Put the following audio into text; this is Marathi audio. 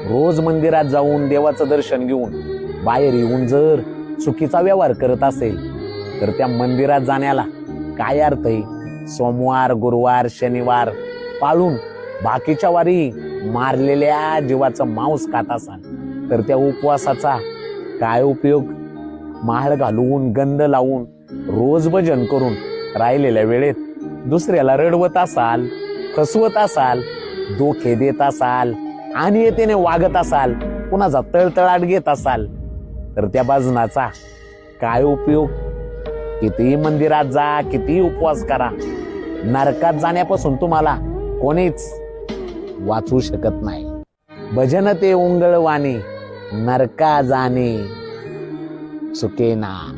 रोज मंदिरात जाऊन देवाचं दर्शन घेऊन बाहेर येऊन जर चुकीचा व्यवहार करत असेल तर त्या मंदिरात जाण्याला काय अर्थ आहे? सोमवार, गुरुवार, शनिवार पाळून बाकीच्या वारी मारलेल्या जीवाचं मांस खात असाल तर त्या उपवासाचा काय उपयोग? माळ घालून, गंध लावून, रोज भजन करून राहिलेल्या वेळेत दुसऱ्याला रडवत असाल, फसवत असाल, धोके देत असाल, आणि येतेने वागत असाल, कुणाचा तळतळाट घेत असाल तर त्या भजनाचा काय उपयोग? कितीही मंदिरात जा, कितीही उपवास करा, नरकात जाण्यापासून तुम्हाला कोणीच वाचवू शकत नाही. भजन ते उंगळवाणी, नरका जाणे चुकेना.